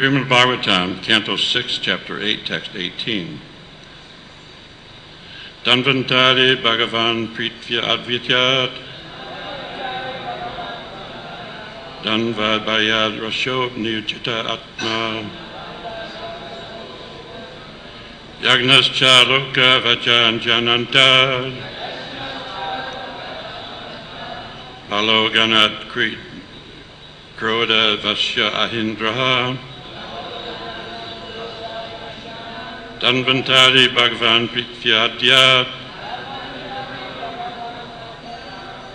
Srimad Bhagavatam, Canto 6, Chapter 8, Text 18. Danvantari Bhagavan Pritvya Advityat Danvad Bhayad Rasho Nirjita Atma Yagnascha Loka Vajan Janantad Paloganat Kroda Vasya Ahindraha Danvantari Bhagavan Prityadya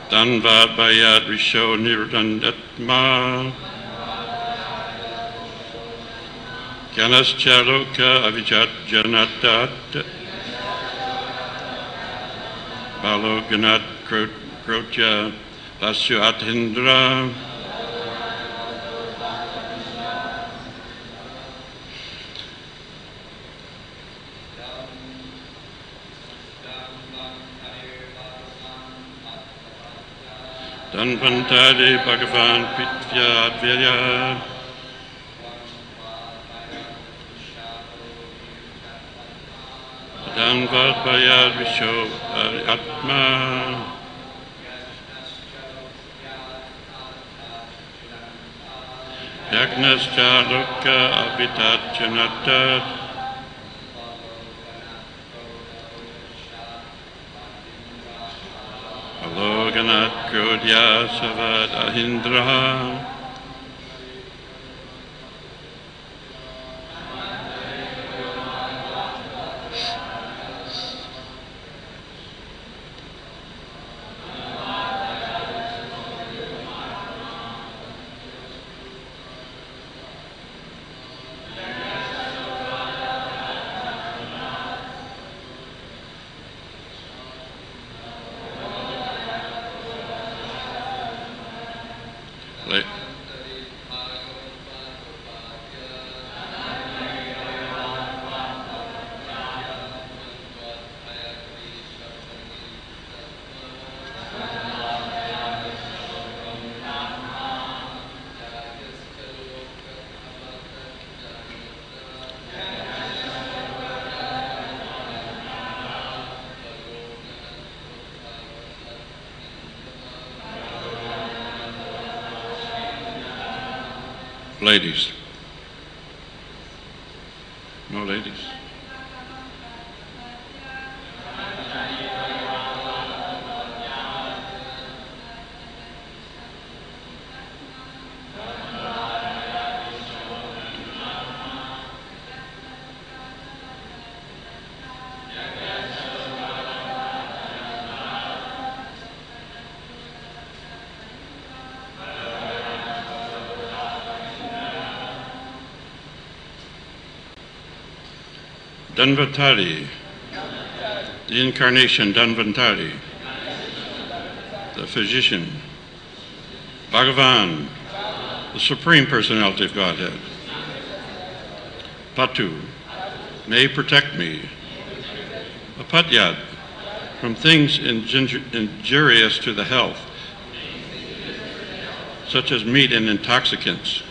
Danvad Bhayad Risho Nirdandatma Gyanascha Loka Avijat Janatat Baloganat Krotya Vasya Athindra Danvantari Bhagavan Prityadya Danvad Bhayad Risho Atma Yagnascha Loka Avitat Janatat Aloganat Krodya Savad Ahindraha Ladies. No ladies. Danvantari, the incarnation Danvantari, the physician, Bhagavan, the Supreme Personality of Godhead, Patu, may protect me, Apatyat, from things injurious to the health, such as meat and intoxicants,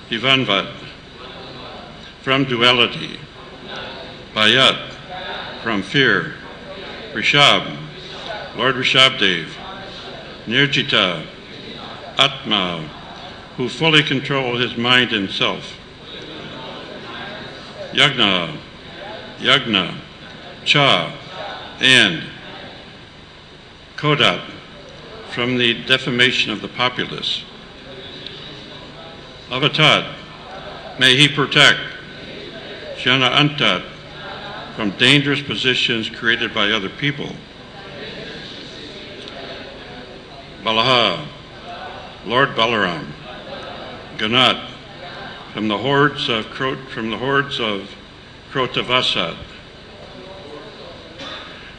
Divanvat, from duality, Bhayat, from fear, Rishab, Lord Rishabdev, Nirjita, Atma, who fully control his mind and self, Yagna, Cha, and Kodat, from the defamation of the populace, Avatat, may he protect Jana Antat from dangerous positions created by other people. Balaha, Lord Balaram, Ganat, from the hordes of Krotavasat,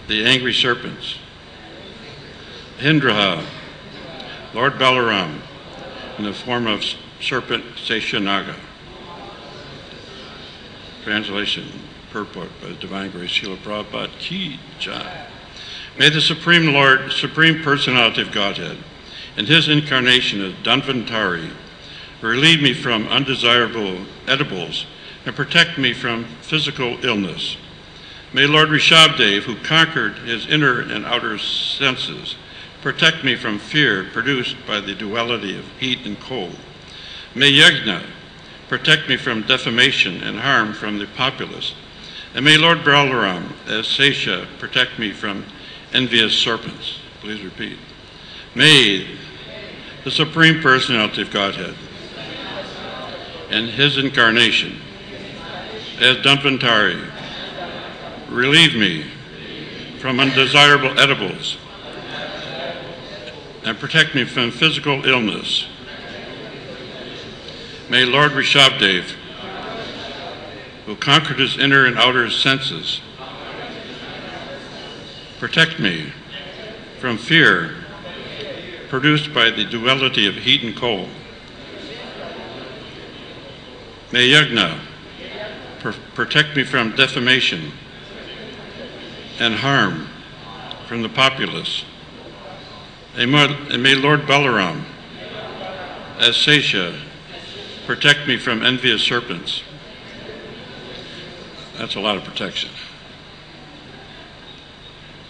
the angry serpents. Hindraha, Lord Balaram, in the form of serpent Seshanaga. Translation, purport by the Divine Grace, Srila Prabhupada Ki Jai. May the Supreme Lord, Supreme Personality of Godhead, and his incarnation as Danvantari, Relieve me from undesirable edibles and protect me from physical illness. May Lord Rishabdev, who conquered his inner and outer senses, protect me from fear produced by the duality of heat and cold. May Yajna protect me from defamation and harm from the populace. And may Lord Balaram, as Sesha, protect me from envious serpents. Please repeat. May the Supreme Personality of Godhead and his incarnation as Dhanvantari relieve me from undesirable edibles and protect me from physical illness. May Lord Rishabdev, who conquered his inner and outer senses, protect me from fear produced by the duality of heat and cold. May Yajna protect me from defamation and harm from the populace. And may Lord Balaram, as Sesha, protect me from envious serpents. That's a lot of protection.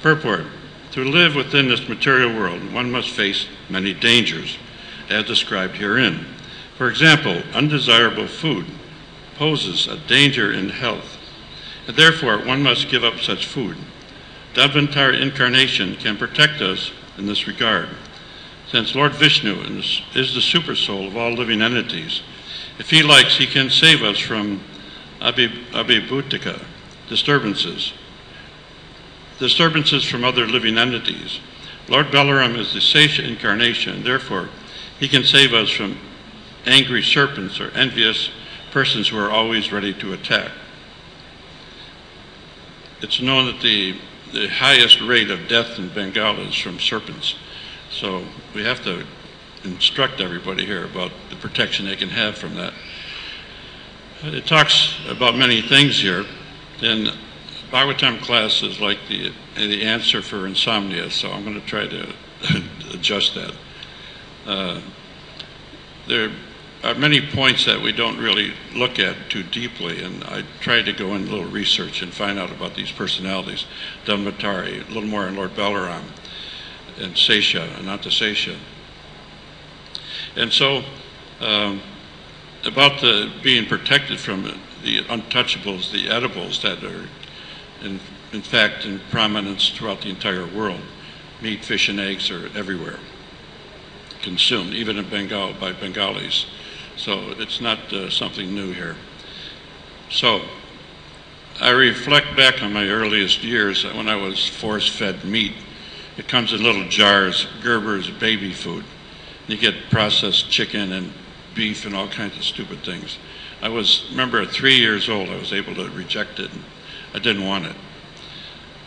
Purport. To live within this material world, one must face many dangers, as described herein. For example, undesirable food poses a danger in health, and therefore one must give up such food. Dhanvantari incarnation can protect us in this regard. Since Lord Vishnu is the super soul of all living entities, if he likes, he can save us from abhibhutika, disturbances from other living entities. Lord Balaram is the Sesha incarnation, and therefore he can save us from angry serpents or envious persons who are always ready to attack. It's known that the highest rate of death in Bengal is from serpents. So we have to instruct everybody here about the protection they can have from that. It talks about many things here, and Bhagavatam class is like the answer for insomnia, so I'm going to try to adjust that. There are many points that we don't really look at too deeply, and I tried to go in a little research and find out about these personalities, Dhanvantari, a little more on Lord Balaram, and Sesha, Ananta Sesha. And so, about being protected from the untouchables, the edibles that are in fact in prominence throughout the entire world. Meat, fish, and eggs are everywhere, consumed, even in Bengal by Bengalis. So it's not something new here. So I reflect back on my earliest years when I was force-fed meat. It comes in little jars, Gerber's baby food. You get processed chicken and beef and all kinds of stupid things. Remember at 3 years old, I was able to reject it. And I didn't want it.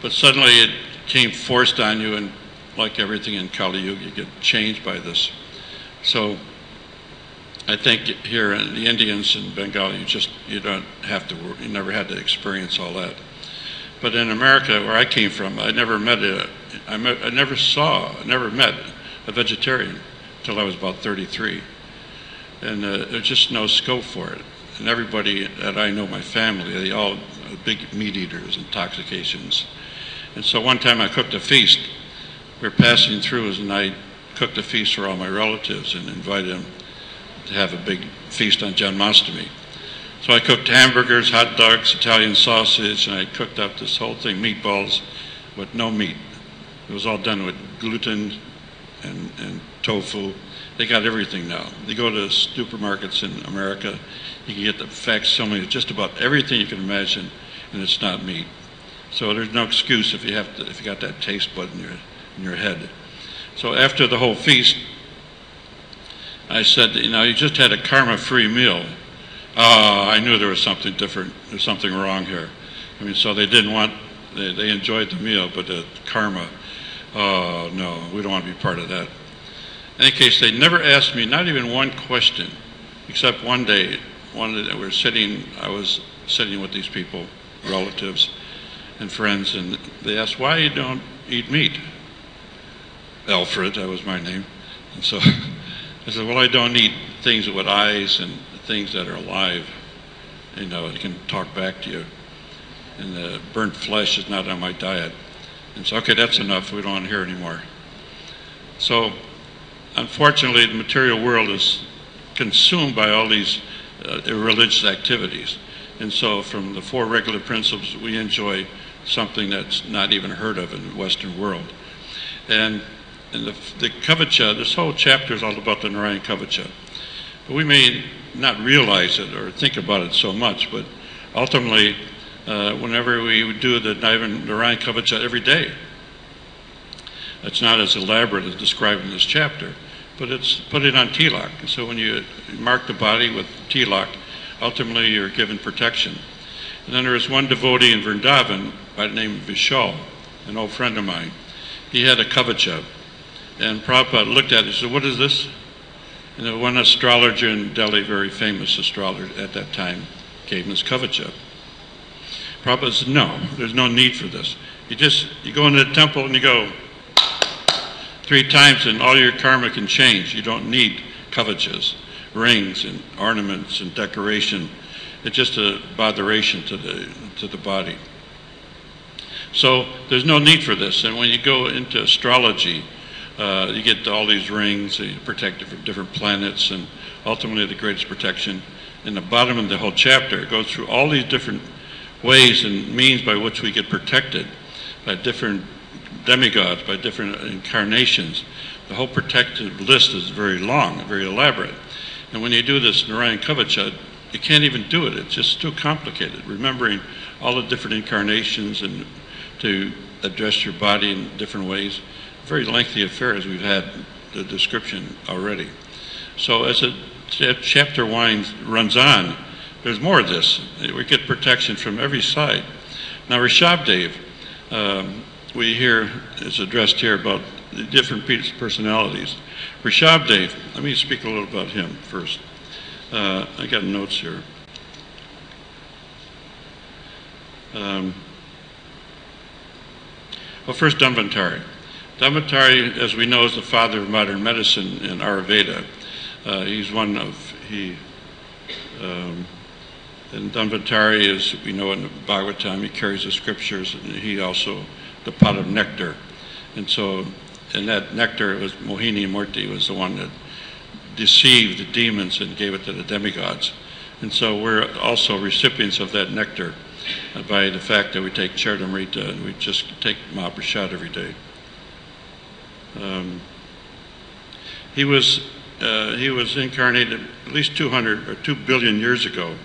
But suddenly it came forced on you, and like everything in Kali Yuga, you get changed by this. So I think here in the Indians and Bengal, you don't have to, you never had to experience all that. But in America, where I came from, I never met a vegetarian until I was about 33. And there's just no scope for it. And everybody that I know, my family, they all are big meat eaters, intoxications. And so one time I cooked a feast. We were passing through, and I cooked a feast for all my relatives and invited them to have a big feast on Janmashtami. So I cooked hamburgers, hot dogs, Italian sausage, and I cooked up this whole thing, meatballs with no meat. It was all done with gluten and tofu. They got everything now. You go to supermarkets in America, you can get the facsimile of just about everything you can imagine, and it's not meat. So there's no excuse if you got that taste bud in your head. So after the whole feast, I said, you just had a karma-free meal. I knew there was something different. There's something wrong here. So they didn't want. They enjoyed the meal, but the karma. Oh no, we don't want to be part of that. In any case, they never asked me, not even one question, except one day, I was sitting with these people, relatives and friends, and they asked, why you don't eat meat? Alfred, that was my name. And so I said, well, I don't eat things with eyes and things that are alive. You know, it can talk back to you. And the burnt flesh is not on my diet. And so, okay, that's enough. We don't want to hear anymore. So, unfortunately, the material world is consumed by all these religious activities. And so, from the four regular principles, we enjoy something that's not even heard of in the Western world. And the Kavacha, this whole chapter is all about the Narayan Kavacha. But we may not realize it or think about it so much, but ultimately, whenever we do the Narayan Kavacha every day, it's not as elaborate as described in this chapter, but it's put it on tilak. And so when you mark the body with tilak, ultimately you're given protection. And then there was one devotee in Vrindavan by the name of Vishal, an old friend of mine. He had a kavacha, and Prabhupada looked at it and said, what is this? And one astrologer in Delhi, very famous astrologer at that time, gave him this kavacha. Prabhupada said, no, there's no need for this. You go into the temple and you go 3 times and all your karma can change. You don't need kavachas, rings and ornaments and decoration. It's just a botheration to the body. So there's no need for this. And when you go into astrology, you get all these rings, you protect different planets, and ultimately the greatest protection. In the bottom of the whole chapter, it goes through all these different ways and means by which we get protected by different demigods, by different incarnations. The whole protective list is very long, very elaborate. And when you do this Narayan Kavacha, you can't even do it. It's just too complicated, remembering all the different incarnations and to address your body in different ways. Very lengthy affair, as we've had the description already. So as the chapter runs on, there's more of this. We get protection from every side. Now Rishabdev, we hear, is addressed here about the different personalities. Rishabdev, let me speak a little about him first. I got notes here. Well, first Dhanvantari. Dhanvantari, as we know, is the father of modern medicine in Ayurveda. He's one of, and Dhanvantari, as we know in the Bhagavatam, he carries the scriptures, and he also, the pot of nectar. And so, and that nectar was Mohini Murti, was the one that deceived the demons and gave it to the demigods. And so we're also recipients of that nectar by the fact that we take Charitamrita and we just take Mahaprasad every day. He was incarnated at least 200 or 2 billion years ago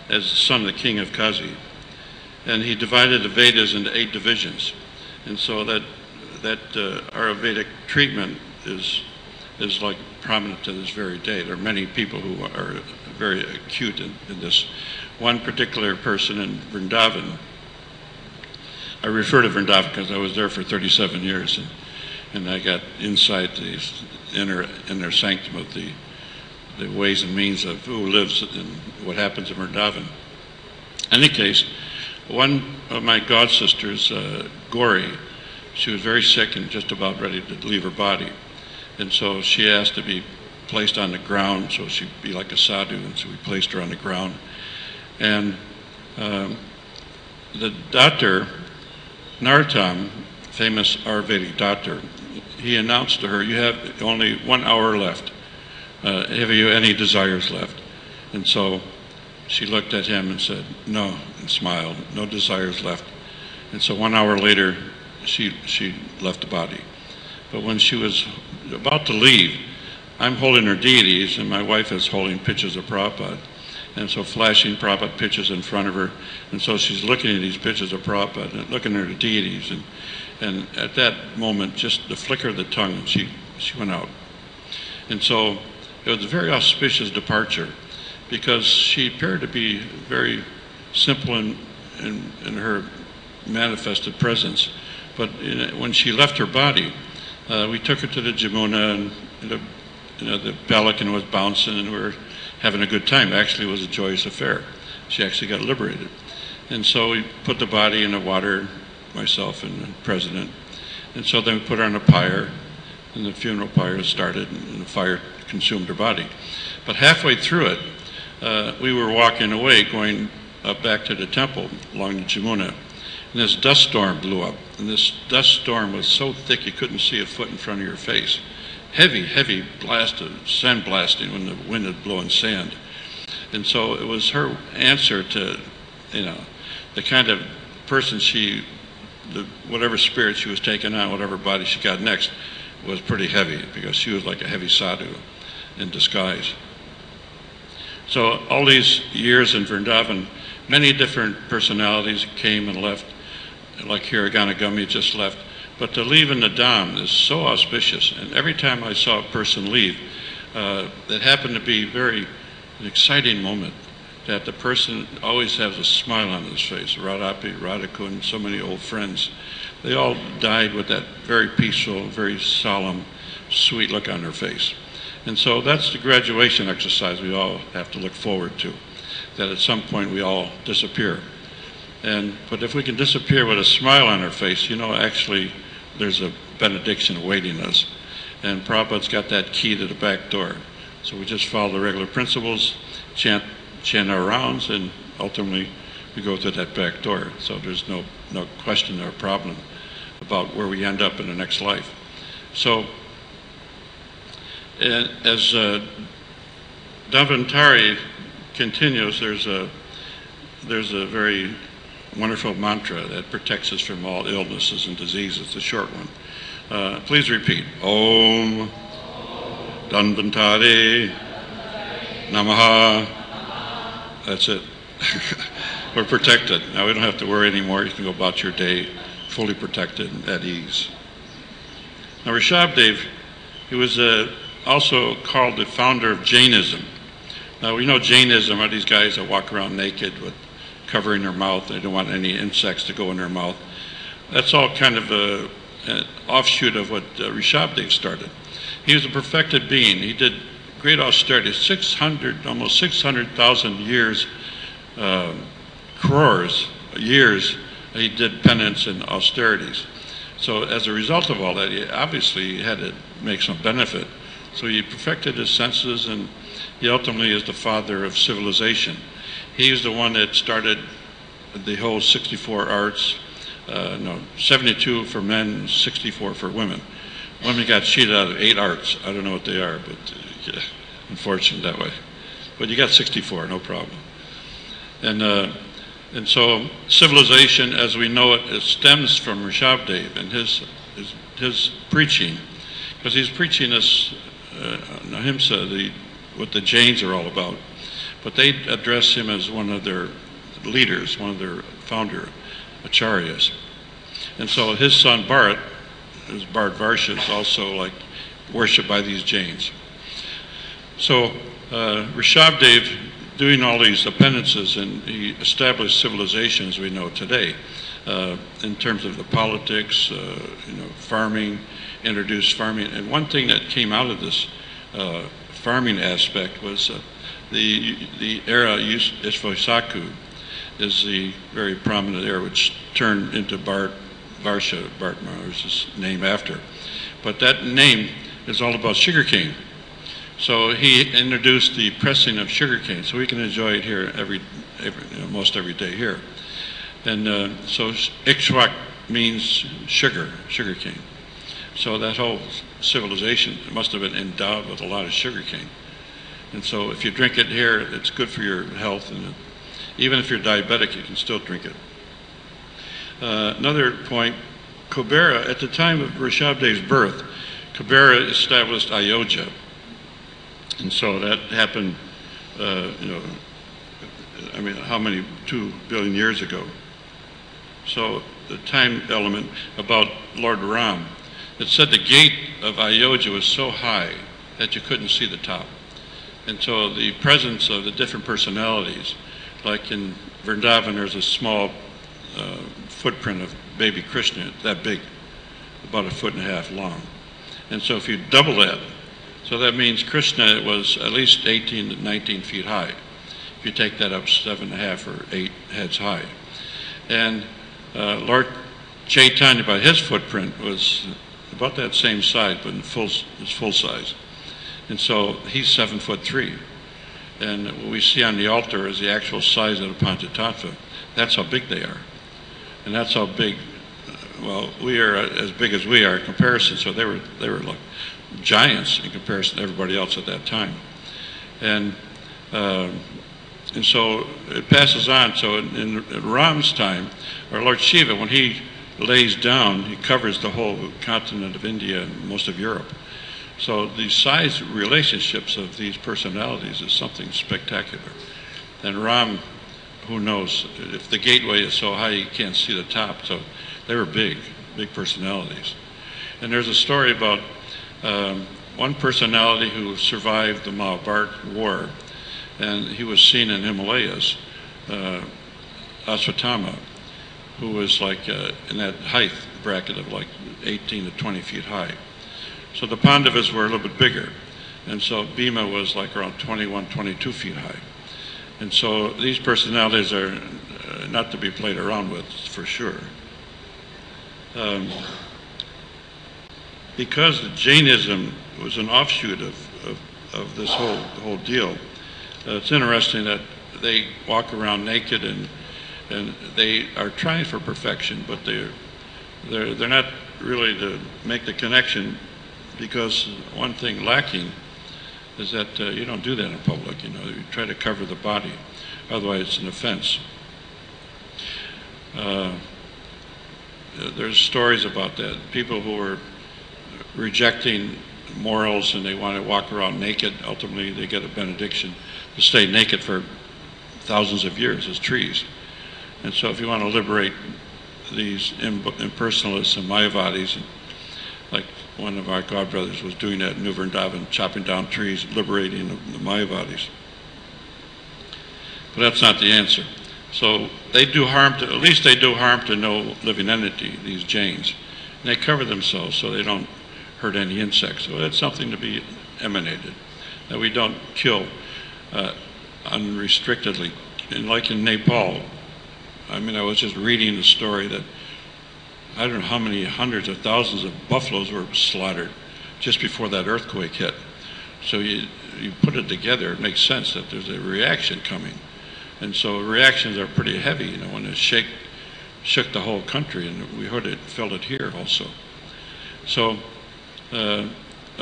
as the son of the king of Kazi. And he divided the Vedas into 8 divisions. And so that Ayurvedic treatment is like prominent to this very day. There are many people who are very acute in this. One particular person in Vrindavan, I refer to Vrindavan because I was there for 37 years, and I got insight to these inner sanctum of the ways and means of who lives and what happens in Vrindavan. In any case, one of my god sisters, Gauri, she was very sick and just about ready to leave her body. And so she asked to be placed on the ground so she'd be like a sadhu, and so we placed her on the ground. And the doctor, Narottam, famous Ayurvedic doctor, he announced to her, you have only 1 hour left. Have you any desires left? And so she looked at him and said, no, and smiled, no desires left. And so 1 hour later, she left the body. But when she was about to leave, I'm holding her deities, and my wife is holding pictures of Prabhupada. And so flashing Prabhupada pictures in front of her. And so she's looking at these pictures of Prabhupada and looking at her deities. And at that moment, just the flicker of the tongue, she went out. And so it was a very auspicious departure because she appeared to be very simple in her manifested presence. But when she left her body, we took her to the Jamuna, and the pelican was bouncing, and we were having a good time. Actually, it was a joyous affair. She actually got liberated. And so we put the body in the water, myself and the president. And so then we put her on a pyre, and the funeral pyre started, and the fire consumed her body. But halfway through it, we were walking away, going back to the temple along the Jamuna, and this dust storm blew up. And this dust storm was so thick you couldn't see a foot in front of your face. Heavy, heavy blast of sand blasting when the wind had blown sand. And so it was her answer to, the kind of person whatever spirit she was taking on, whatever body she got next, was pretty heavy, because she was like a heavy sadhu in disguise. So all these years in Vrindavan, many different personalities came and left, like Hiraganagami just left. But to leave in the Dham is so auspicious, and every time I saw a person leave, it happened to be an exciting moment, that the person always has a smile on his face. Radhapi, Radhakund, so many old friends, they all died with that very peaceful, very solemn, sweet look on their face. And so that's the graduation exercise we all have to look forward to, that at some point we all disappear. But if we can disappear with a smile on our face, actually there's a benediction awaiting us. And Prabhupada's got that key to the back door. So we just follow the regular principles, chant our rounds, and ultimately we go to that back door. So there's no question or problem about where we end up in the next life. So as Dhanvantari continues, there's a very wonderful mantra that protects us from all illnesses and diseases, the short one. Please repeat. Om Dhanvantari Namaha. That's it. We're protected. Now we don't have to worry anymore. You can go about your day fully protected and at ease. Now Rishabhdev, he was also called the founder of Jainism. Now we know Jainism are these guys that walk around naked with covering their mouth. They don't want any insects to go in their mouth. That's all kind of an offshoot of what Rishabhdev started. He was a perfected being. He did great austerity, almost 600,000 years, crores years, he did penance and austerities. So as a result of all that, he obviously had to make some benefit. So he perfected his senses, and he ultimately is the father of civilization. He was the one that started the whole 64 arts, 72 for men, 64 for women. Women got cheated out of 8 arts. I don't know what they are, but yeah, unfortunate that way. But you got 64, no problem. And so civilization, as we know it stems from Rishabhdev and his preaching, because he's preaching this ahimsa, what the Jains are all about. But they address him as one of their leaders, one of their founder acharyas. And so his son Bharat, Bharat is also like worshipped by these Jains. So Rishabhdev, doing all these penances, and he established civilization as we know today, in terms of the politics, farming, introduced farming. And one thing that came out of this farming aspect was the era Ishvaisaku is the very prominent era, which turned into Varsha, Bhartma is his name after. But that name is all about sugarcane. So he introduced the pressing of sugarcane, so we can enjoy it here most every day here. And so Ikshwak means sugarcane. So that whole civilization must have been endowed with a lot of sugarcane. And so if you drink it here, it's good for your health, and even if you're diabetic, you can still drink it. Another point, Kubera, at the time of Rishabhdev's birth, Kubera established Ayodhya. And so that happened, how many, 2 billion years ago. So the time element about Lord Ram, it said the gate of Ayodhya was so high that you couldn't see the top. And so the presence of the different personalities, like in Vrindavan, there's a small footprint of baby Krishna, that big, about 1.5 feet long. And so if you double that, so that means Krishna was at least 18 to 19 feet high. If you take that up 7.5 or 8 heads high. And Lord Chaitanya, by his footprint, was about that same size, but in full size. And so he's 7'3". And what we see on the altar is the actual size of the Panchatattva. That's how big they are. And that's how big, well, we are as big as we are in comparison. So they were like giants in comparison to everybody else at that time. And so it passes on. So in Ram's time, our Lord Shiva, when he lays down, he covers the whole continent of India and most of Europe. So the size relationships of these personalities is something spectacular. And Ram, who knows, if the gateway is so high you can't see the top, so they were big personalities. And there's a story about one personality who survived the Mahabharata war, and he was seen in Himalayas, Ashwatthama, who was like in that height bracket of like 18 to 20 feet high. So the Pandavas were a little bit bigger, and so Bhima was like around 21, 22 feet high. And so these personalities are not to be played around with, for sure. Because Jainism was an offshoot of this whole deal, it's interesting that they walk around naked and they are trying for perfection, but they're not really to make the connection, because one thing lacking is that you don't do that in public. You know, you try to cover the body, otherwise it's an offense. There's stories about that. People who are rejecting morals and they want to walk around naked, ultimately they get a benediction to stay naked for thousands of years as trees. And so if you want to liberate these impersonalists and Mayavadis, like one of our godbrothers was doing that in New Vrindavan, chopping down trees, liberating the Mayavadis. But that's not the answer. So they do harm to, at least they do harm to no living entity, these Jains. And they cover themselves so they don't hurt any insects. So that's something to be emanated, that we don't kill unrestrictedly. And like in Nepal, I mean, I was just reading the story that I don't know how many hundreds of thousands of buffaloes were slaughtered just before that earthquake hit. So you put it together, it makes sense that there's a reaction coming. And so reactions are pretty heavy, you know, when it shook the whole country, and we heard it, felt it here also. So a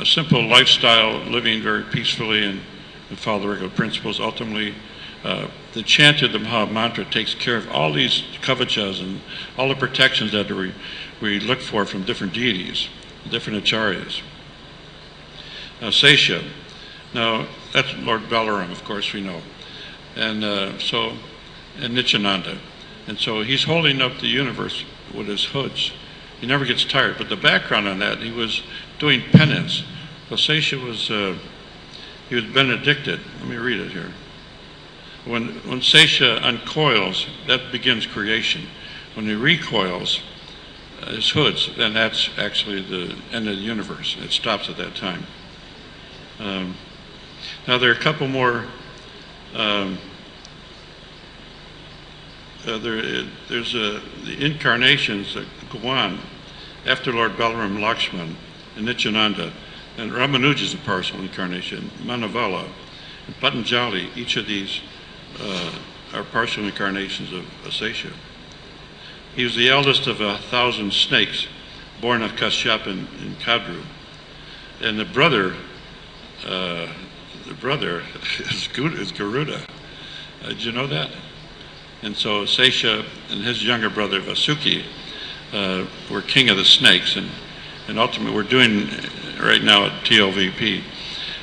simple lifestyle, living very peacefully and follow the regular principles, ultimately the chant of the Maha Mantra takes care of all these kavachas and all the protections that we look for from different deities, different acharyas. Sesha, now that's Lord Balaram, of course, we know. And and Nityananda. And so he's holding up the universe with his hoods. He never gets tired. But the background on that, he was doing penance. So Sesha was, he was benedicted. Let me read it here. When Sesha uncoils, that begins creation. When he recoils his hoods, then that's actually the end of the universe. It stops at that time. Now there are a couple more. There's the incarnations that go on after Lord Balaram, Lakshman, and Nityananda, and Ramanuja is a partial incarnation, Manavala, and Patanjali. Each of these are partial incarnations of Sesha. He was the eldest of 1,000 snakes born of Kashyap in Kadru, and the brother is Garuda. Did you know that? And so Sesha and his younger brother Vasuki were king of the snakes, and ultimately we're doing right now at TLVP,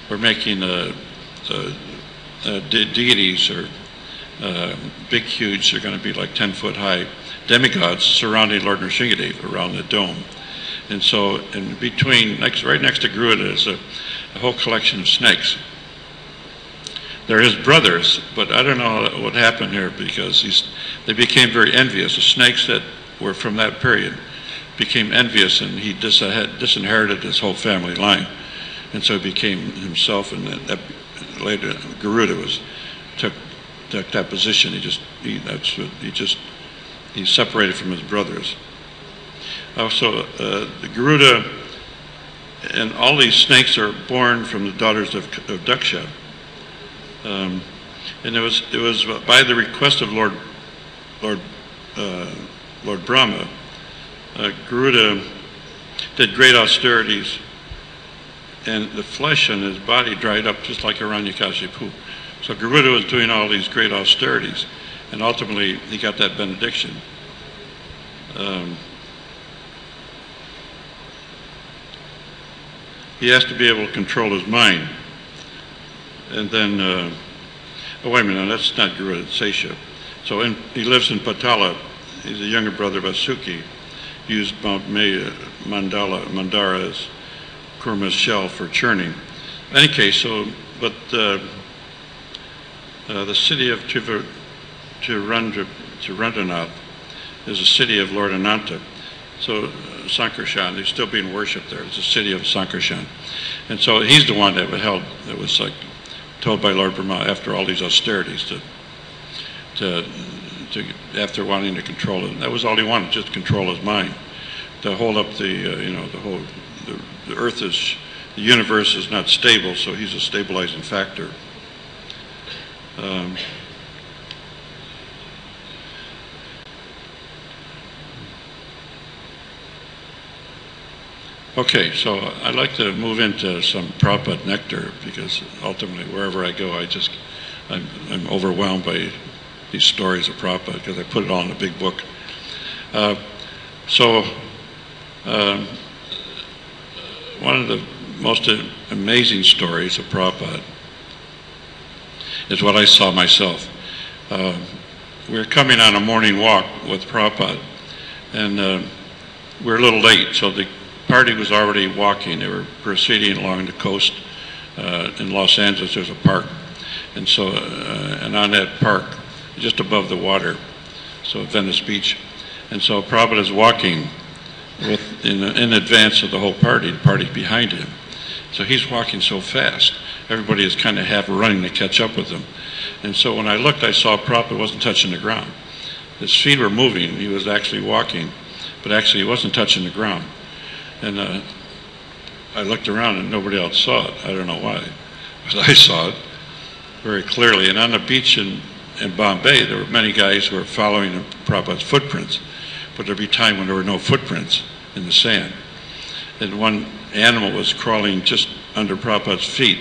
we're making deities or big, huge, they're going to be like 10-foot high demigods surrounding Lord Nrsingadev around the dome. And so in between, right next to Garuda is a whole collection of snakes. They're his brothers, but I don't know what happened here, because they became very envious. The snakes that were from that period became envious, and he disinherited his whole family line. And so he became himself, and that later Garuda took that position. He separated from his brothers. Also, the Garuda and all these snakes are born from the daughters of Daksha. And it was by the request of Lord Brahma, Garuda did great austerities, and the flesh on his body dried up just like Hiranyakashipu. So Garuda was doing all these great austerities, and ultimately he got that benediction. He has to be able to control his mind. And then, oh wait a minute, that's not Garuda, it's Sesha. So he lives in Patala. He's a younger brother of Vasuki. He used Mandara as Kurma's shell for churning. In any case, so, but the city of Tirundanath is a city of Lord Ananta. So Sankarshan, he's still being worshipped there. It's a city of Sankarshan. And so he's the one that was like told by Lord Brahma after all these austerities to after wanting to control it. That was all he wanted, just control his mind. To hold up the earth the universe is not stable, so he's a stabilizing factor. Okay, so I'd like to move into some Prabhupada nectar, because ultimately wherever I go, I'm overwhelmed by these stories of Prabhupada, because I put it all in a big book. One of the most amazing stories of Prabhupada is what I saw myself. We were coming on a morning walk with Prabhupada, and we were a little late, so the party was already walking. They were proceeding along the coast. In Los Angeles, there's a park, and so and on that park, just above the water, so Venice Beach, and so Prabhupada is walking in advance of the whole party. The party's behind him, so he's walking so fast. Everybody is kind of half running to catch up with him, and so when I looked, I saw Prabhupada wasn't touching the ground. His feet were moving. He was actually walking, but actually he wasn't touching the ground. And I looked around and nobody else saw it. I don't know why, but I saw it very clearly. And on the beach in Bombay, there were many guys who were following Prabhupada's footprints, but there'd be time when there were no footprints in the sand. And one animal was crawling just under Prabhupada's feet.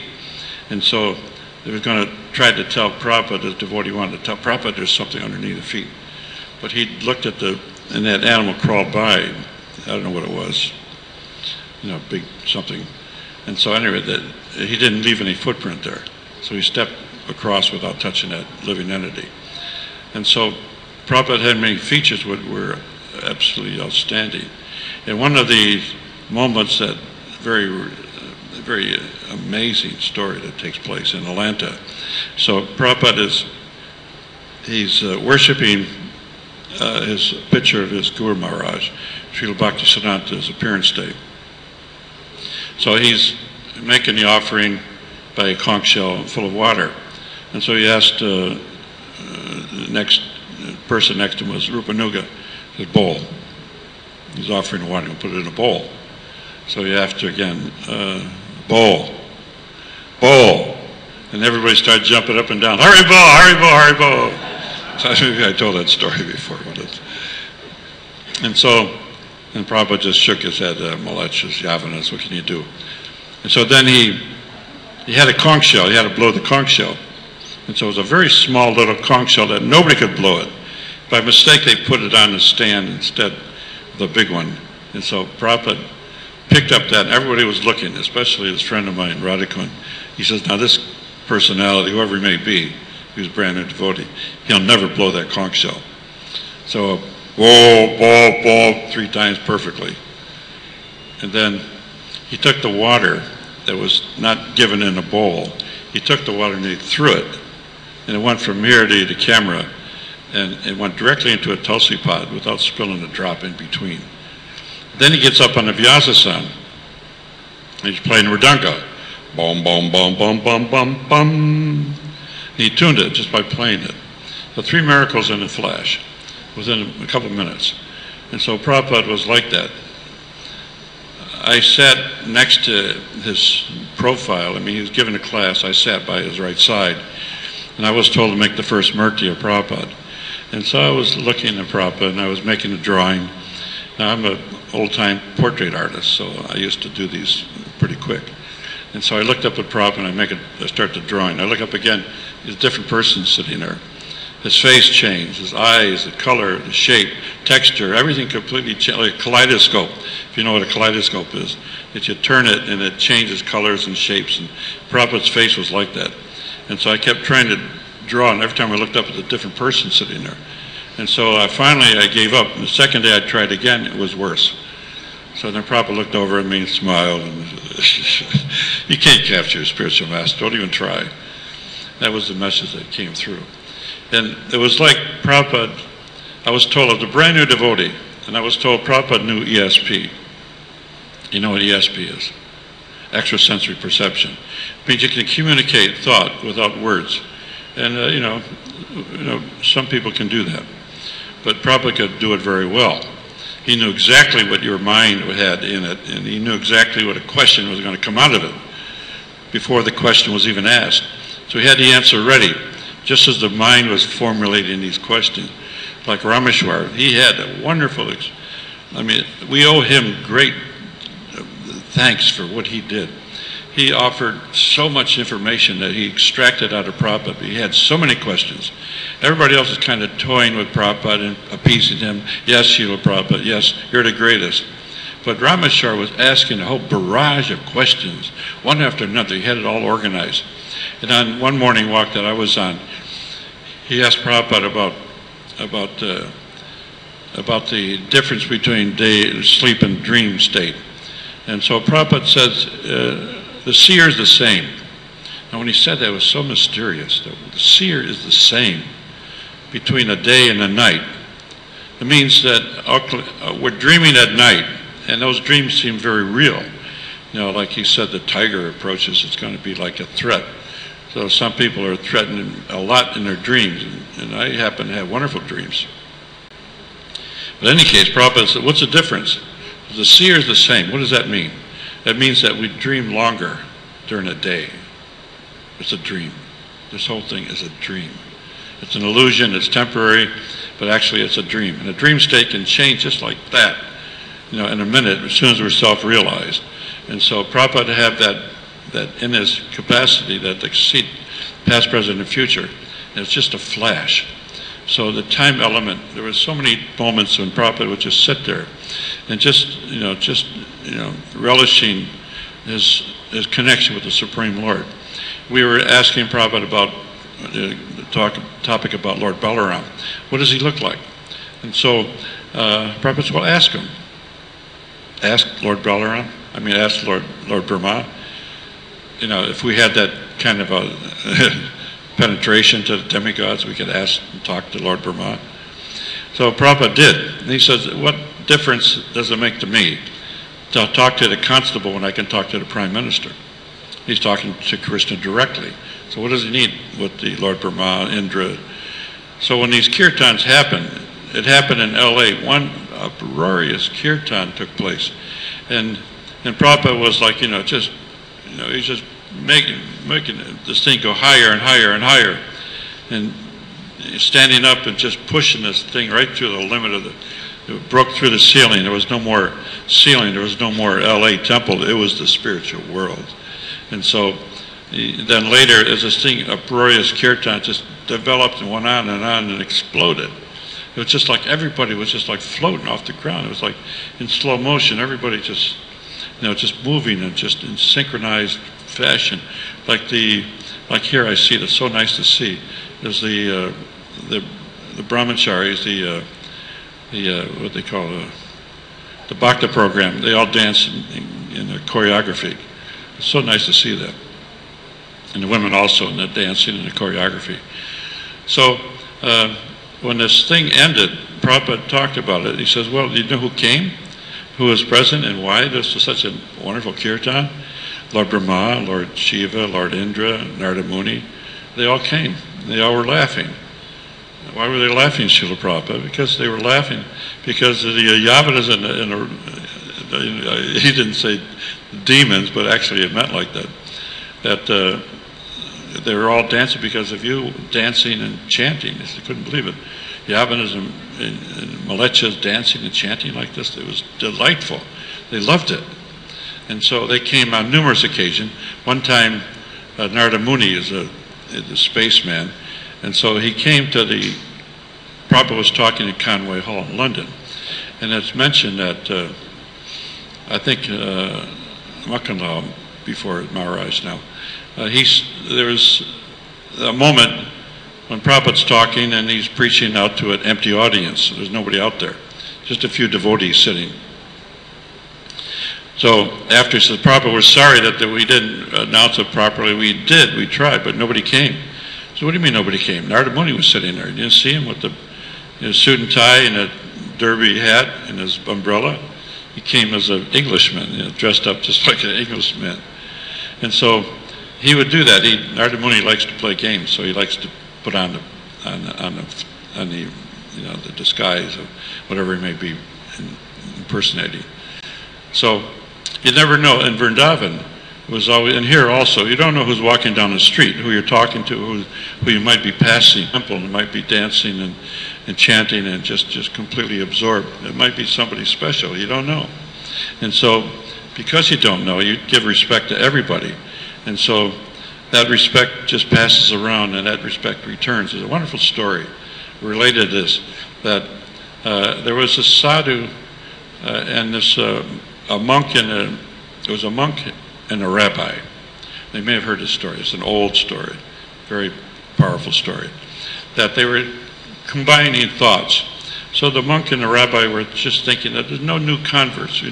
And so they were going to try to tell Prabhupada, the devotee wanted to tell Prabhupada there's something underneath the feet. But he looked at and that animal crawled by. I don't know what it was. Big something. And so anyway, he didn't leave any footprint there. So he stepped across without touching that living entity. And so Prabhupada had many features that were absolutely outstanding. And one of the moments, that very amazing story that takes place in Atlanta. So Prabhupada he's worshiping his picture of his Guru Maharaj, Srila Bhaktisiddhanta's appearance day. So he's making the offering by a conch shell full of water. And so he asked the next person next to him was Rupanuga, his bowl. He's offering the water, he'll put it in a bowl. So he asked her again, bowl. And everybody started jumping up and down, Haribo. So maybe I told that story before. And Prabhupada just shook his head, Malachas, Yavanas, what can you do? And so then he had a conch shell, he had to blow the conch shell. And so it was a very small little conch shell that nobody could blow it. By mistake, they put it on the stand instead of the big one. And so Prabhupada picked up that, and everybody was looking, especially this friend of mine, Radhikun. He says, now this personality, whoever he may be, he was a brand new devotee, he'll never blow that conch shell. So, ball, 3 times perfectly. And then he took the water that was not given in a bowl. He took the water and he threw it. And it went from here to the camera. And it went directly into a tulsi pot without spilling a drop in between. Then he gets up on the Vyasasana. He's playing Mridanga. Bum, bum, bum, bum, bum, bum, bum. And he tuned it just by playing it. So 3 miracles in a flash, within a couple of minutes. And so Prabhupada was like that. I sat next to his profile. I mean, he was giving a class. I sat by his right side. And I was told to make the first murti of Prabhupada. And so I was looking at Prabhupada, and I was making a drawing. Now, I'm an old-time portrait artist, so I used to do these pretty quick. And so I looked up at Prabhupada, and I start the drawing. I look up again, there's a different person sitting there. His face changed, his eyes, the color, the shape, texture, everything completely changed, like a kaleidoscope. If you know what a kaleidoscope is, that you turn it and it changes colors and shapes, and Prabhupada's face was like that. And so I kept trying to draw, and every time I looked up, it was a different person sitting there. And so finally I gave up, and the second day I tried again, it was worse. So then Prabhupada looked over at me and smiled, and you can't capture a spiritual master, don't even try. That was the message that came through. And it was like Prabhupada, I was told, I was a brand new devotee, and I was told Prabhupada knew ESP. You know what ESP is? Extrasensory perception. It means you can communicate thought without words. And, you know, some people can do that. But Prabhupada could do it very well. He knew exactly what your mind had in it, and he knew exactly what a question was going to come out of it before the question was even asked. So he had the answer ready, just as the mind was formulating these questions. Like Rameshwar, he had a wonderful, I mean, we owe him great thanks for what he did. He offered so much information that he extracted out of Prabhupada. He had so many questions. Everybody else is kind of toying with Prabhupada and appeasing him. Yes, Srila Prabhupada, yes, you're the greatest. But Rameshwar was asking a whole barrage of questions, one after another. He had it all organized. And on one morning walk that I was on, he asked Prabhupada about the difference between sleep and dream state. And so Prabhupada says, the seer is the same. Now when he said that, it was so mysterious. The seer is the same between a day and a night. It means that we're dreaming at night, and those dreams seem very real. You know, like he said, the tiger approaches, it's going to be like a threat. So some people are threatened a lot in their dreams, and I happen to have wonderful dreams. But in any case, Prabhupada said, what's the difference? The seer is the same. What does that mean? That means that we dream longer during the day. It's a dream. This whole thing is a dream. It's an illusion, it's temporary, but actually it's a dream. And a dream state can change just like that, you know, in a minute, as soon as we're self-realized. And so Prabhupada to have that in his capacity, that exceed past, present, and future, and it's just a flash. So the time element, there were so many moments when Prabhupada would just sit there and just relishing his connection with the Supreme Lord. We were asking Prabhupada about the topic about Lord Balaram. What does he look like? And so Prabhupada said, well, ask him. Ask Lord Balaram. Ask Lord Brahma. You know, if we had that kind of a penetration to the demigods, we could ask and talk to Lord Brahma. So Prabhupada did. And he says, what difference does it make to me to talk to the constable when I can talk to the Prime Minister? He's talking to Krishna directly. So what does he need with the Lord Brahma, Indra? So when these kirtans happened, it happened in L.A. One uproarious kirtan took place. And Prabhupada was like, he's just making this thing go higher and higher and higher. And standing up and just pushing this thing right through the limit of it broke through the ceiling. There was no more ceiling. There was no more L.A. temple. It was the spiritual world. And so then later, as this thing, uproarious kirtan just developed and went on and exploded. It was just like everybody was just like floating off the ground. It was like in slow motion, everybody just, just moving and just in synchronized fashion. Like here I see it, it's so nice to see. There's the brahmacharis, what they call the Bhakta program. They all dance in a choreography. It's so nice to see that. And the women also in the dancing and the choreography. So when this thing ended, Prabhupada talked about it. He says, well, do you know who came? Who was present and why? This was such a wonderful kirtan. Lord Brahma, Lord Shiva, Lord Indra, Narada Muni, they all came. They all were laughing. Why were they laughing, Srila Prabhupada? Because they were laughing because of the Yavanas and he didn't say demons, but actually it meant like that. That they were all dancing because of you, dancing and chanting. They couldn't believe it. Yavanas and Malechas dancing and chanting like this. It was delightful. They loved it. And so they came on numerous occasions. One time, Narada Muni is a spaceman, and so he came to the, Prabhupada was talking at Conway Hall in London, and it's mentioned that, I think, Makanlal, before Maharaj now, there was a moment when Prabhupada's talking and he's preaching out to an empty audience. There's nobody out there, just a few devotees sitting. So after he said, Prabhupada, we're sorry that we didn't announce it properly. We did, we tried, but nobody came. So what do you mean nobody came? Narada Muni was sitting there. You didn't see him with his suit and tie and a derby hat and his umbrella. He came as an Englishman, dressed up just like an Englishman. And so he would do that. Narada Muni likes to play games, so he likes to put on the disguise of whatever he may be impersonating. So you never know. In Vrindavan, it was always, and here also, you don't know who's walking down the street, who you're talking to, who you might be passing. Temple, and might be dancing and chanting and just completely absorbed. It might be somebody special. You don't know. And so, because you don't know, you give respect to everybody. And so that respect just passes around, and that respect returns. There's a wonderful story related to this, that there was a sadhu and this a monk there was a monk and a rabbi. They may have heard this story. It's an old story, very powerful story, that they were combining thoughts. So the monk and the rabbi were just thinking that there's no new converts.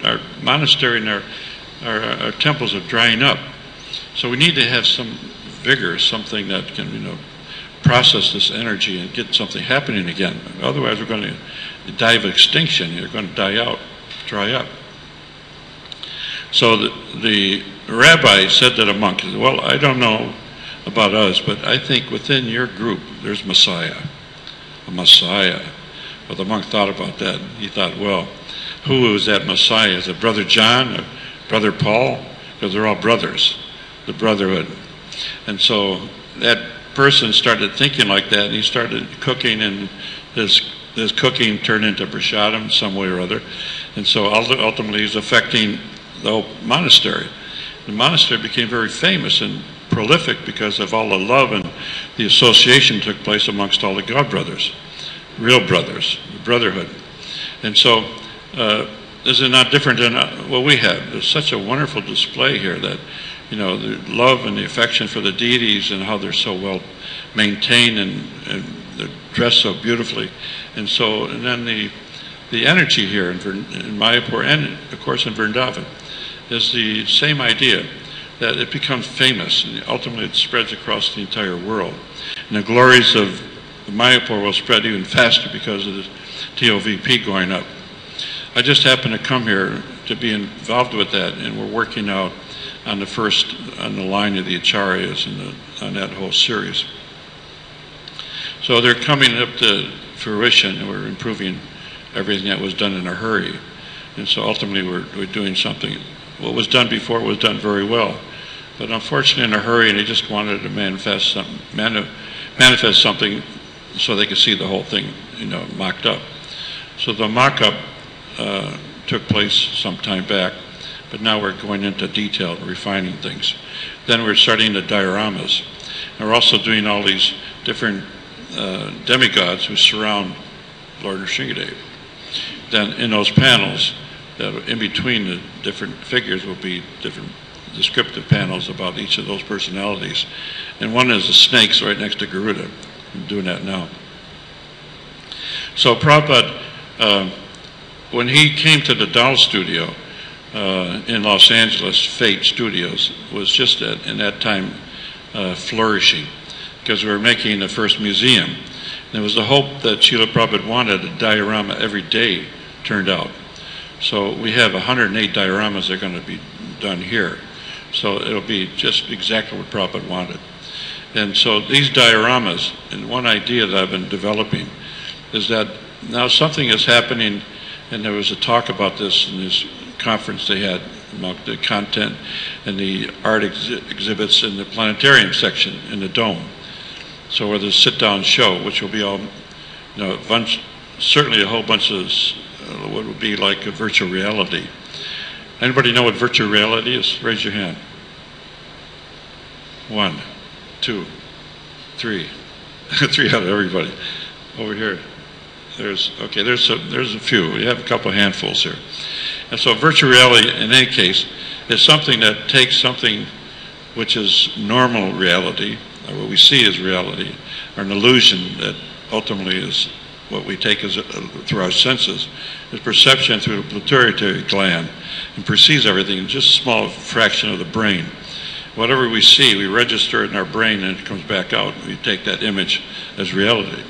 Our monastery and our temples are drying up. So we need to have some vigor, something that can, process this energy and get something happening again. Otherwise, we're going to die of extinction. You're going to die out, dry up. So the rabbi said to the monk, well, I don't know about us, but I think within your group, there's Messiah, a Messiah. Well, the monk thought about that. He thought, well, who is that Messiah? Is it Brother John or Brother Paul? Because they're all brothers, the brotherhood. And so that person started thinking like that, and he started cooking, and his cooking turned into prasadam some way or other. And so ultimately he's affecting the whole monastery. The monastery became very famous and prolific because of all the love and the association took place amongst all the God brothers, real brothers, the brotherhood. And so this is not different than what we have. There's such a wonderful display here that, the love and the affection for the deities and how they're so well maintained and they're dressed so beautifully. And then the energy here in Mayapur and, of course, in Vrindavan is the same idea, that it becomes famous and ultimately it spreads across the entire world. And the glories of Mayapur will spread even faster because of the TOVP going up. I just happened to come here to be involved with that, and we're working out on the line of the Acharyas and on that whole series. So they're coming up to fruition, and we're improving everything that was done in a hurry. And so ultimately we're doing something. What was done before was done very well, but unfortunately in a hurry, and they just wanted to manifest something so they could see the whole thing, mocked up. So the mock-up took place some time back, but now we're going into detail and refining things. Then we're starting the dioramas. And we're also doing all these different demigods who surround Lord Nrsingadev. Then in those panels, in between the different figures will be different descriptive panels about each of those personalities. And one is the snakes right next to Garuda. I'm doing that now. So Prabhupada, when he came to the doll studio in Los Angeles, Fate Studios, was just in that time flourishing, because we were making the first museum. And it was the hope that Srila Prabhupada wanted a diorama every day turned out. So we have 108 dioramas that are going to be done here. So it'll be just exactly what Prabhupada wanted. And so these dioramas, and one idea that I've been developing, is that now something is happening And there was a talk about this in this conference they had about the content and the art exhibits in the planetarium section in the dome. So where there's a sit-down show, which will be all, a bunch, certainly a whole bunch of what would be like a virtual reality. Anybody know what virtual reality is? Raise your hand. 1, 2, 3. 3 out of everybody. Over here. There's a few. We have a couple of handfuls here. And so virtual reality, in any case, is something that takes something which is normal reality, or what we see as reality, or an illusion that ultimately is what we take as through our senses, is perception through the pituitary gland, and perceives everything in just a small fraction of the brain. Whatever we see, we register it in our brain, and it comes back out. We take that image as reality.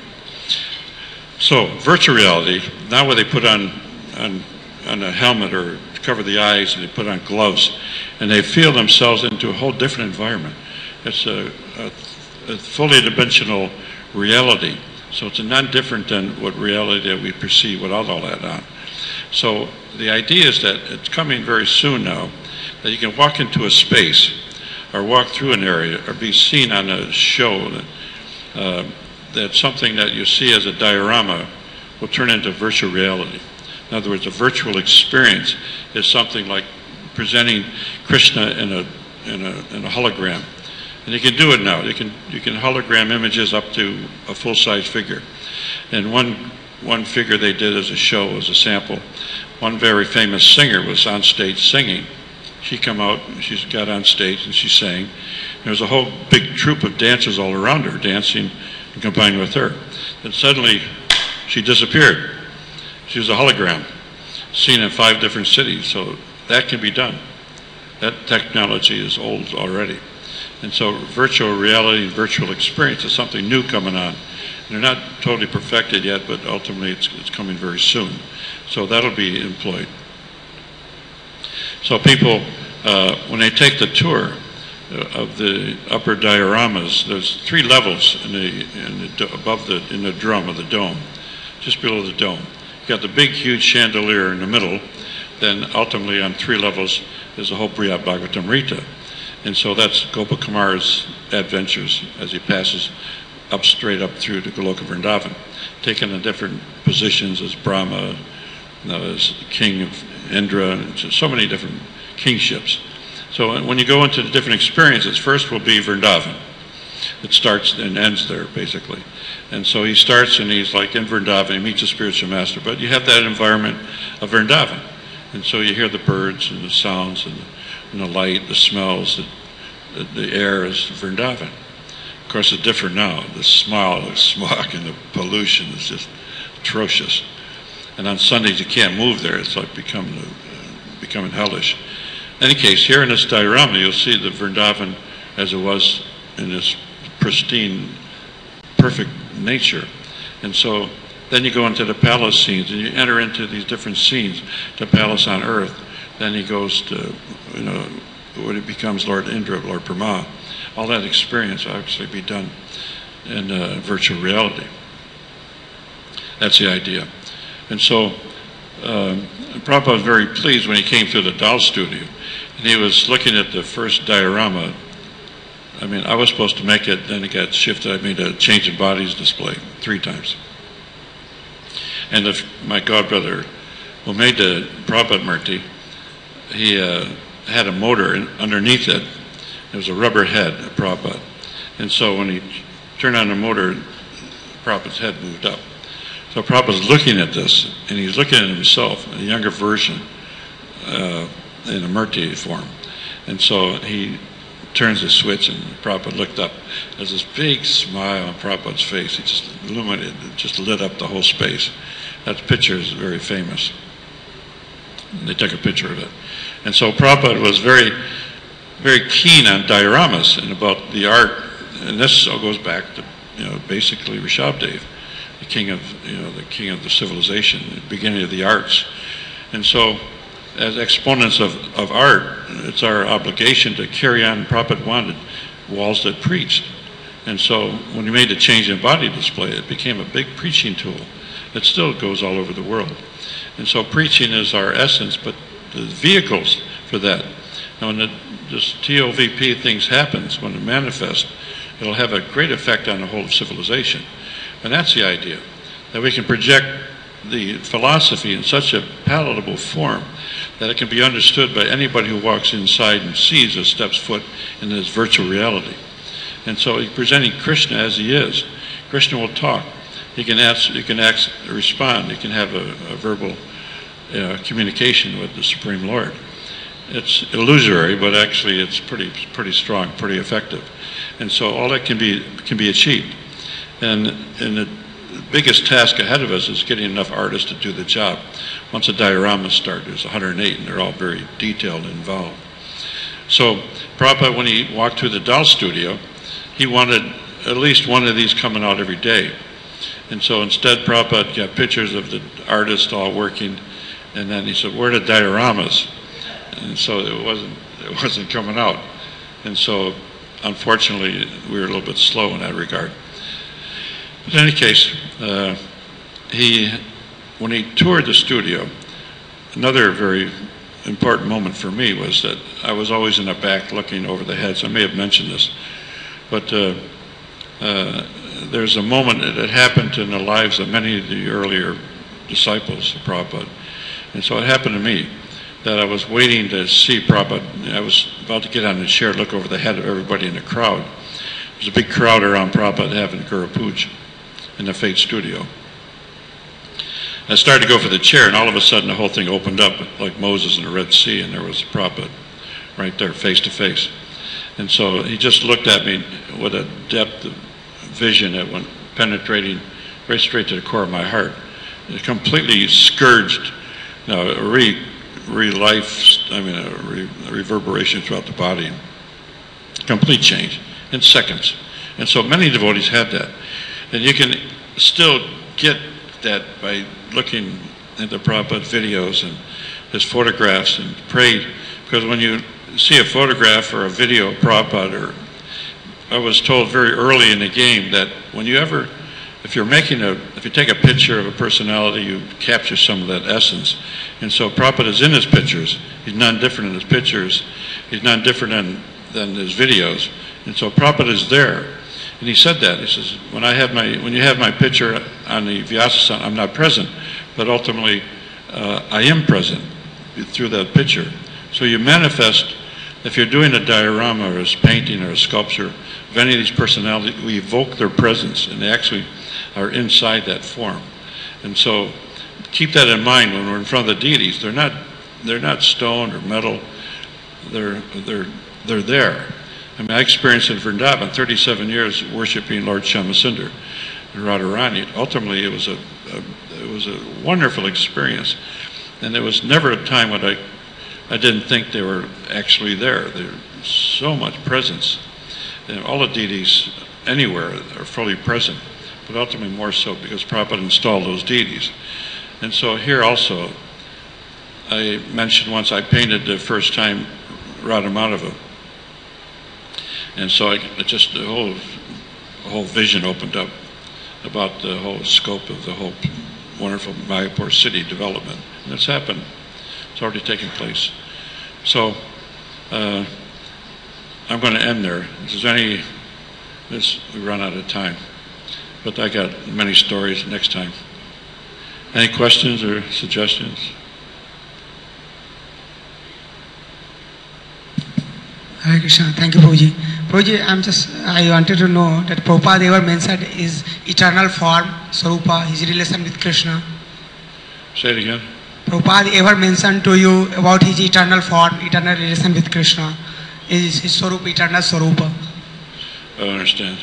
So virtual reality, not where they put on a helmet or cover the eyes, and they put on gloves, and they feel themselves into a whole different environment. It's a fully dimensional reality. So it's not different than what reality that we perceive without all that on. So the idea is that it's coming very soon now, that you can walk into a space or walk through an area or be seen on a show that something that you see as a diorama will turn into virtual reality. In other words, a virtual experience is something like presenting Krishna in a hologram. And you can do it now. You can hologram images up to a full-size figure. And one figure they did as a show, as a sample, one very famous singer was on stage singing. She got on stage and she sang. There was a whole big troupe of dancers all around her, dancing and combined with her. Then suddenly she disappeared. She was a hologram, seen in 5 different cities. So that can be done. That technology is old already. And so virtual reality and virtual experience is something new coming on. And they're not totally perfected yet, but ultimately it's coming very soon. So that'll be employed. So people, when they take the tour of the upper dioramas, there's 3 levels in the drum of the dome, just below the dome. You got the big, huge chandelier in the middle. Then ultimately on 3 levels is the whole Brihad Bhagavatamrita. And so that's Gopalkumar's adventures as he passes straight up through the Goloka Vrindavan, taking the different positions as Brahma, as king of Indra, and so many different kingships. So when you go into the different experiences, first will be Vrindavan. It starts and ends there, basically. And so he starts and he's like in Vrindavan, he meets a spiritual master, but you have that environment of Vrindavan. And so you hear the birds and the sounds and the light, the smells, the air is Vrindavan. Of course, it's different now. The smog and the pollution is just atrocious. And on Sundays, you can't move there. It's like becoming hellish. In any case, here in this diorama, you'll see the Vrindavan as it was in this pristine, perfect nature. And so then you go into the palace scenes, and you enter into these different scenes, the palace on earth. Then he goes to, when he becomes Lord Indra, Lord Brahma. All that experience will actually be done in virtual reality. That's the idea. And so Prabhupada was very pleased when he came through the doll studio. And he was looking at the first diorama. I mean, I was supposed to make it, then it got shifted. I made a change in bodies display 3 times. And my godbrother, who made the Prabhupada Murti, he had a motor underneath it. There was a rubber head of Prabhupada. And so when he turned on the motor, Prabhupada's head moved up. So Prabhupada's looking at this, and he's looking at himself, a younger version, in a Murti form. And so he turns the switch, and Prabhupada looked up. There's this big smile on Prabhupada's face. He just illuminated, just lit up the whole space. That picture is very famous. They took a picture of it. And so Prabhupada was very, very keen on dioramas and about the art. And this all goes back to, basically Rishabdev, the king of the civilization, the beginning of the arts. And so as exponents of art, it's our obligation to carry on. Prabhupada wanted walls that preached. And so when he made the change in body display, it became a big preaching tool. it still goes all over the world. And so preaching is our essence, but the vehicles for that. And when this TOVP things happens, when it manifests, it'll have a great effect on the whole of civilization. And that's the idea, that we can project the philosophy in such a palatable form that it can be understood by anybody who walks inside and sees or steps foot in this virtual reality. And so he's presenting Krishna as he is. Krishna will talk. He can respond. He can have a verbal communication with the Supreme Lord. It's illusory, but actually it's pretty strong, pretty effective. And so all that can be achieved. And the biggest task ahead of us is getting enough artists to do the job. Once the dioramas start, there's 108, and they're all very detailed and involved. So Prabhupada, when he walked through the doll studio, he wanted at least one of these coming out every day. And so instead, Prabhupada got pictures of the artists all working, and then he said, "Where are the dioramas?" And so it wasn't coming out. And so, unfortunately, we were a little bit slow in that regard. But in any case, when he toured the studio, another very important moment for me was that I was always in the back looking over the heads. I may have mentioned this, but there's a moment that happened in the lives of many of the earlier disciples of Prabhupada. And so it happened to me that I was waiting to see Prabhupada. I was about to get on the chair, look over the head of everybody in the crowd. There's a big crowd around Prabhupada having Guru Puja in the Fate studio. I started to go for the chair, and all of a sudden the whole thing opened up like Moses in the Red Sea, and there was Prabhupada right there, face to face. And so he just looked at me with a depth of vision that went penetrating right straight to the core of my heart. It completely scourged, a reverberation throughout the body. Complete change in seconds. And so many devotees had that. And you can still get that by looking at the Prabhupada videos and his photographs and pray. Because when you see a photograph or a video of Prabhupada, I was told very early in the game that if you take a picture of a personality, you capture some of that essence. And so Prabhupada is in his pictures. He's not different in his pictures. He's not different than his videos. And so Prabhupada is there. And he said that. He says, when you have my picture on the Vyasasana, I'm not present, but ultimately I am present through that picture. So you manifest, if you're doing a diorama or a painting or a sculpture of any of these personalities, we evoke their presence, and they actually are inside that form. And so keep that in mind when we're in front of the deities. They're not stone or metal. They're there. I mean, I experienced in Vrindavan 37 years worshiping Lord Shyamasunder and Radharani. Ultimately, it was a wonderful experience, and there was never a time when I didn't think they were actually there. There's so much presence, and all the deities anywhere are fully present, but ultimately more so because Prabhupada installed those deities. And so here also, I mentioned once I painted the first time Radha Madhava. And so the whole vision opened up about the whole scope of the whole wonderful Mayapur city development. And it's happened. It's already taken place. So I'm going to end there. We run out of time. But I got many stories next time. Any questions or suggestions? Hare Krishna. Thank you, Prabhuji. Prabhuji, I wanted to know that Prabhupada ever mentioned his eternal form, Swarupa, his relation with Krishna. Say it again. Prabhupada ever mentioned to you about his eternal form, eternal relation with Krishna, his Swarupa, eternal Swarupa? I don't understand.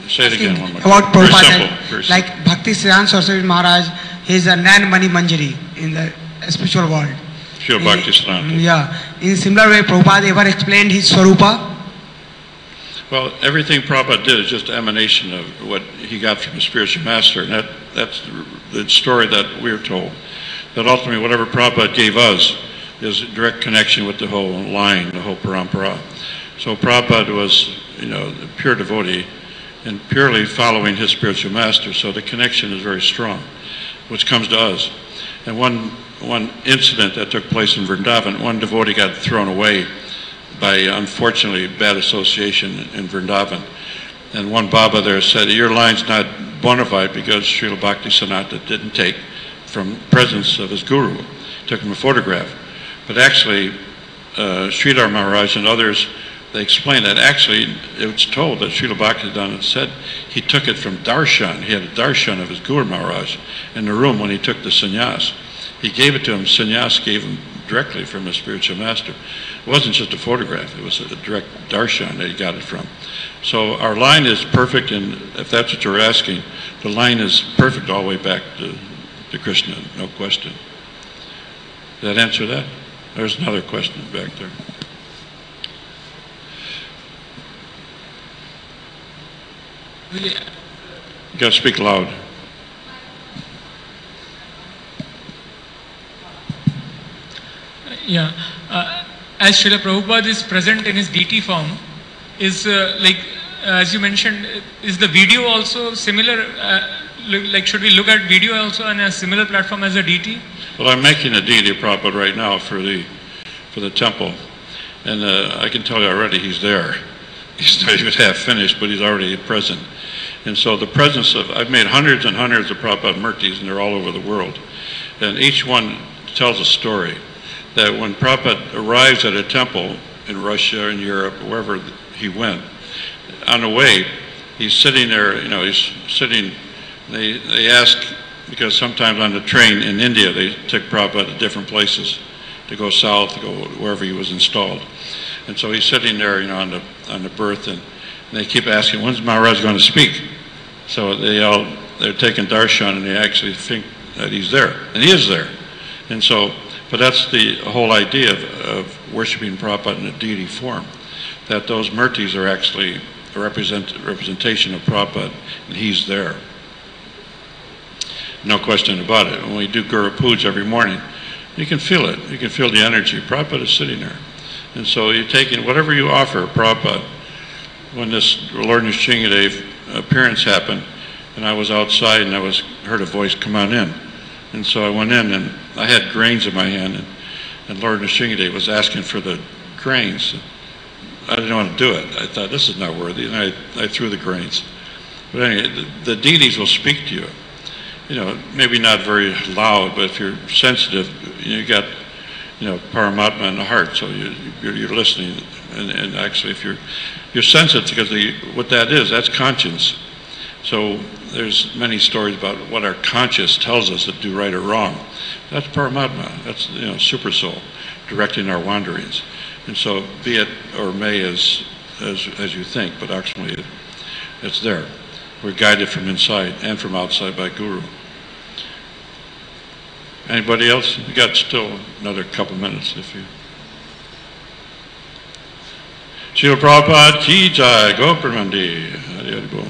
Say it again one more time. About Prabhupada, very simple. like Bhaktisiddhanta das Maharaj, he is a Nan Mani Manjari in the spiritual world. Sure, Bhaktisiddhanta. Yeah. In similar way, Prabhupada ever explained his Swarupa? Well, everything Prabhupada did is just emanation of what he got from the spiritual master, and that's the story that we're told. That ultimately whatever Prabhupada gave us is a direct connection with the whole line, the whole parampara. So Prabhupada was, a pure devotee, and purely following his spiritual master. So the connection is very strong, which comes to us. And one incident that took place in Vrindavan, one devotee got thrown away by, unfortunately, bad association in Vrindavan. And one Baba there said, your line's not bona fide because Srila Bhaktisiddhanta didn't take from presence of his guru. Took him a photograph. But actually, Sridhar Maharaj and others, they explained that actually it's told that Srila Bhaktisiddhanta said he took it from darshan. He had a darshan of his Guru Maharaj in the room when he took the sannyas. He gave it to him, sannyas gave him directly from his spiritual master. It wasn't just a photograph, it was a direct darshan that he got it from. So our line is perfect, and if that's what you're asking, the line is perfect all the way back to Krishna, no question. Did that answer that? There's another question back there. You got to speak loud. Yeah. As Srila Prabhupada is present in his deity form, is as you mentioned, is the video also similar? Like, should we look at video also on a similar platform as a deity? Well, I'm making a deity Prabhupada right now for the temple, and I can tell you already he's there. He's not even half finished, but he's already present. And so the presence of, I've made hundreds and hundreds of Prabhupada murtis, and they're all over the world. And each one tells a story that when Prabhupada arrives at a temple in Russia, in Europe, wherever he went, on the way, he's sitting there, he's sitting, they ask, because sometimes on the train in India, they took Prabhupada to different places, to go south, to go wherever he was installed. And so he's sitting there, on the berth, and they keep asking, when's Maharaj going to speak? So they're taking darshan, and they actually think that he's there, and he is there. And so, but that's the whole idea of worshiping Prabhupada in a deity form, that those murtis are actually a representation of Prabhupada, and he's there. No question about it. When we do Guru Puja every morning, you can feel it. You can feel the energy. Prabhupada is sitting there. And so you're taking whatever you offer Prabhupada. When this Lord Nrsimhadev appearance happened, and I was outside and I heard a voice, come on in. And so I went in, and I had grains in my hand, and Lord Nrsimhadev was asking for the grains. I didn't want to do it. I thought, this is not worthy, and I threw the grains. But anyway, the deities will speak to you. Maybe not very loud, but if you're sensitive, you got, Paramatma in the heart, so you're listening. And actually, if you're sensitive, because what that is, that's conscience. So there's many stories about what our conscience tells us to do right or wrong. That's Paramatma. That's super soul directing our wanderings. And so, be it or may as you think, but actually it's there. We're guided from inside and from outside by Guru. Anybody else? We got still another couple minutes if you. Srila Prabhupada ki jai, go Pramandi. Hari Hari Bol.